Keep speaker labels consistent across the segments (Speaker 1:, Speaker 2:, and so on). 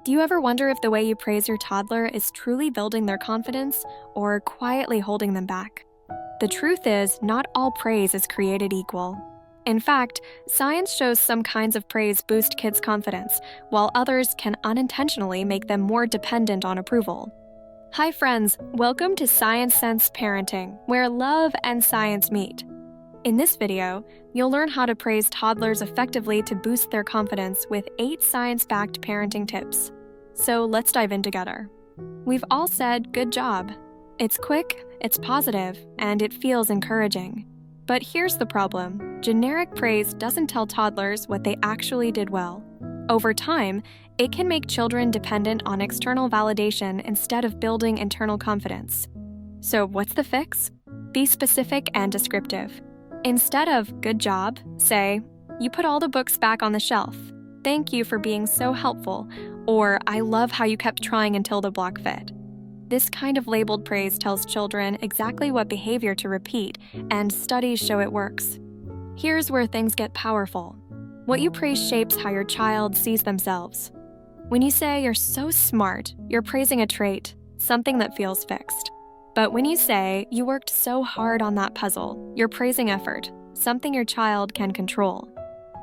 Speaker 1: Do you ever wonder if the way you praise your toddler is truly building their confidence or quietly holding them back? The truth is, not all praise is created equal. In fact, science shows some kinds of praise boost kids' confidence, while others can unintentionally make them more dependent on approval. Hi friends, welcome to Science Sense Parenting, where love and science meet. In this video, you'll learn how to praise toddlers effectively to boost their confidence with 8 science-backed parenting tips. So let's dive in together. We've all said, good job. It's quick, it's positive, and it feels encouraging. But here's the problem. Generic praise doesn't tell toddlers what they actually did well. Over time, it can make children dependent on external validation instead of building internal confidence. So what's the fix? Be specific and descriptive. Instead of good job, say, you put all the books back on the shelf. Thank you for being so helpful. Or I love how you kept trying until the block fit. This kind of labeled praise tells children exactly what behavior to repeat, and studies show it works. Here's where things get powerful. What you praise shapes how your child sees themselves. When you say you're so smart, you're praising a trait, something that feels fixed. But when you say you worked so hard on that puzzle, you're praising effort, something your child can control.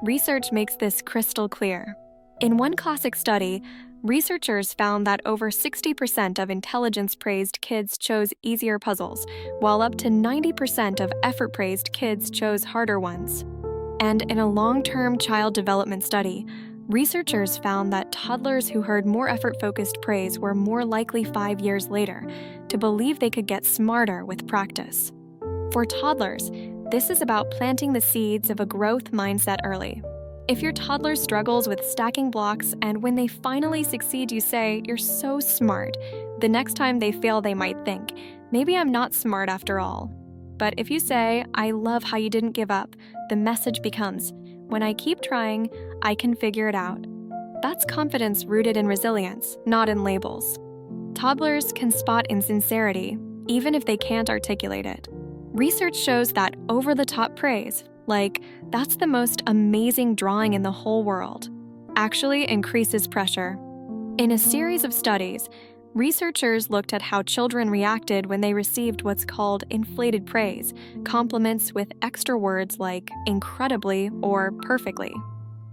Speaker 1: Research makes this crystal clear. In one classic study, researchers found that over 60% of intelligence-praised kids chose easier puzzles, while up to 90% of effort-praised kids chose harder ones. And in a long-term child development study, researchers found that toddlers who heard more effort-focused praise were more likely 5 years later to believe they could get smarter with practice. For toddlers, this is about planting the seeds of a growth mindset early. If your toddler struggles with stacking blocks and when they finally succeed you say, you're so smart, the next time they fail they might think, maybe I'm not smart after all. But if you say, I love how you didn't give up, the message becomes, when I keep trying, I can figure it out. That's confidence rooted in resilience, not in labels. Toddlers can spot insincerity, even if they can't articulate it. Research shows that over-the-top praise, like, that's the most amazing drawing in the whole world, actually increases pressure. In a series of studies, researchers looked at how children reacted when they received what's called inflated praise, compliments with extra words like incredibly or perfectly.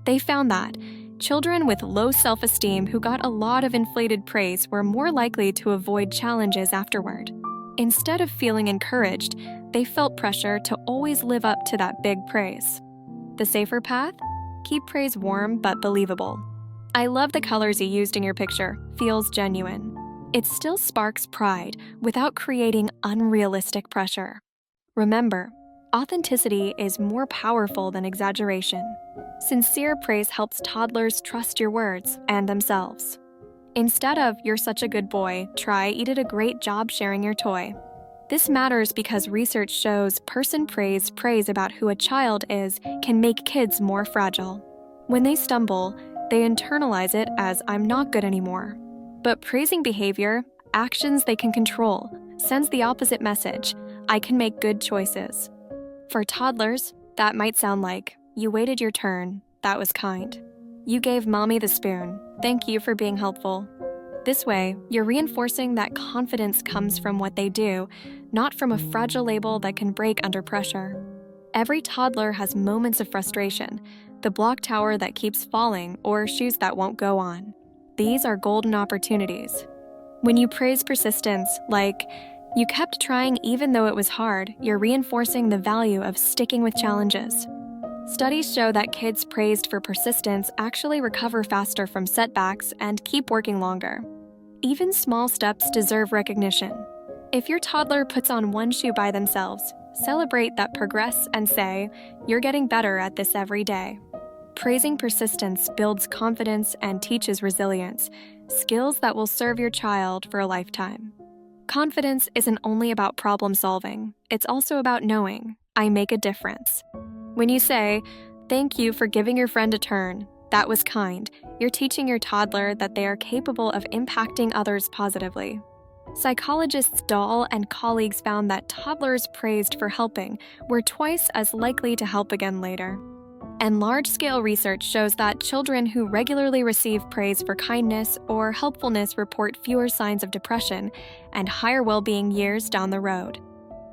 Speaker 1: They found that children with low self-esteem who got a lot of inflated praise were more likely to avoid challenges afterward. Instead of feeling encouraged, they felt pressure to always live up to that big praise. The safer path? Keep praise warm but believable. I love the colors you used in your picture. Feels genuine. It still sparks pride without creating unrealistic pressure. Remember, authenticity is more powerful than exaggeration. Sincere praise helps toddlers trust your words and themselves. Instead of, you're such a good boy, try, you did a great job sharing your toy. This matters because research shows person-praised praise about who a child is can make kids more fragile. When they stumble, they internalize it as I'm not good anymore. But praising behavior, actions they can control, sends the opposite message, I can make good choices. For toddlers, that might sound like, you waited your turn, that was kind. You gave mommy the spoon, thank you for being helpful. This way, you're reinforcing that confidence comes from what they do, not from a fragile label that can break under pressure. Every toddler has moments of frustration, the block tower that keeps falling or shoes that won't go on. These are golden opportunities. When you praise persistence, like, you kept trying even though it was hard, you're reinforcing the value of sticking with challenges. Studies show that kids praised for persistence actually recover faster from setbacks and keep working longer. Even small steps deserve recognition. If your toddler puts on one shoe by themselves, celebrate that progress and say, you're getting better at this every day. Praising persistence builds confidence and teaches resilience, skills that will serve your child for a lifetime. Confidence isn't only about problem solving, it's also about knowing, I make a difference. When you say, thank you for giving your friend a turn, that was kind, you're teaching your toddler that they are capable of impacting others positively. Psychologists Dahl and colleagues found that toddlers praised for helping were twice as likely to help again later. And large-scale research shows that children who regularly receive praise for kindness or helpfulness report fewer signs of depression and higher well-being years down the road.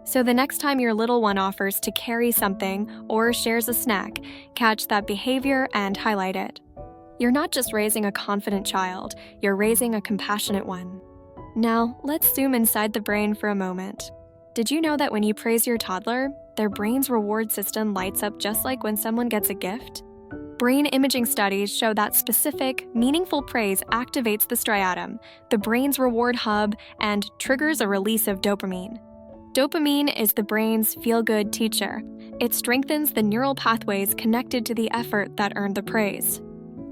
Speaker 1: So the next time your little one offers to carry something or shares a snack, catch that behavior and highlight it. You're not just raising a confident child, you're raising a compassionate one. Now, let's zoom inside the brain for a moment. Did you know that when you praise your toddler, their brain's reward system lights up just like when someone gets a gift? Brain imaging studies show that specific, meaningful praise activates the striatum, the brain's reward hub, and triggers a release of dopamine. Dopamine is the brain's feel-good teacher. It strengthens the neural pathways connected to the effort that earned the praise.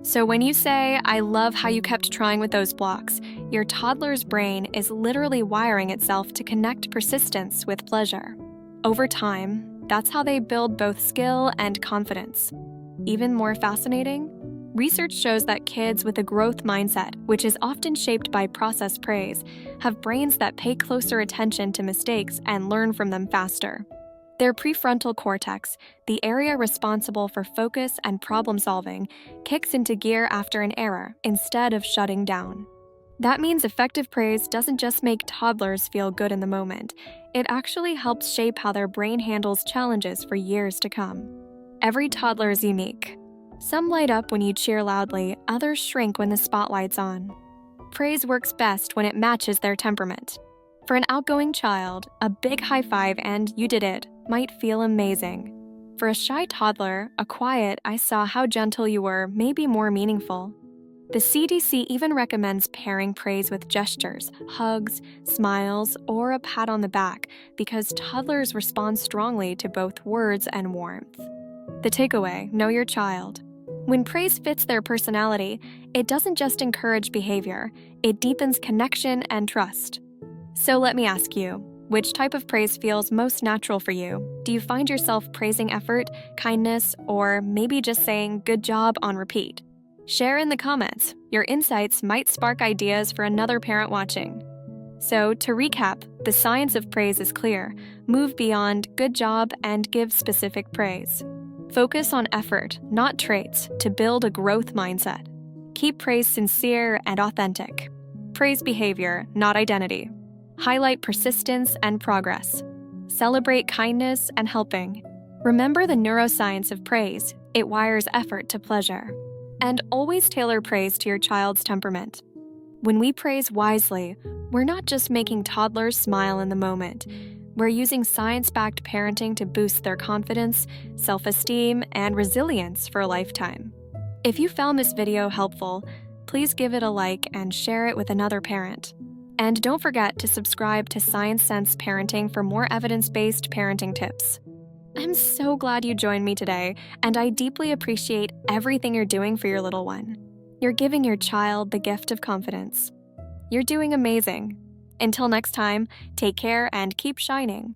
Speaker 1: So when you say, "I love how you kept trying with those blocks," your toddler's brain is literally wiring itself to connect persistence with pleasure. Over time, that's how they build both skill and confidence. Even more fascinating, research shows that kids with a growth mindset, which is often shaped by process praise, have brains that pay closer attention to mistakes and learn from them faster. Their prefrontal cortex, the area responsible for focus and problem solving, kicks into gear after an error instead of shutting down. That means effective praise doesn't just make toddlers feel good in the moment, it actually helps shape how their brain handles challenges for years to come. Every toddler is unique. Some light up when you cheer loudly, others shrink when the spotlight's on. Praise works best when it matches their temperament. For an outgoing child, a big high five and "you did it" might feel amazing. For a shy toddler, a quiet "I saw how gentle you were" may be more meaningful. The CDC even recommends pairing praise with gestures, hugs, smiles, or a pat on the back because toddlers respond strongly to both words and warmth. The takeaway: know your child. When praise fits their personality, it doesn't just encourage behavior, it deepens connection and trust. So let me ask you, which type of praise feels most natural for you? Do you find yourself praising effort, kindness, or maybe just saying "good job" on repeat? Share in the comments. Your insights might spark ideas for another parent watching. So, to recap, the science of praise is clear. Move beyond "good job" and give specific praise. Focus on effort, not traits, to build a growth mindset. Keep praise sincere and authentic. Praise behavior, not identity. Highlight persistence and progress. Celebrate kindness and helping. Remember the neuroscience of praise. It wires effort to pleasure. And always tailor praise to your child's temperament. When we praise wisely, we're not just making toddlers smile in the moment. We're using science-backed parenting to boost their confidence, self-esteem, and resilience for a lifetime. If you found this video helpful, please give it a like and share it with another parent. And don't forget to subscribe to Science Sense Parenting for more evidence-based parenting tips. I'm so glad you joined me today, and I deeply appreciate everything you're doing for your little one. You're giving your child the gift of confidence. You're doing amazing. Until next time, take care and keep shining.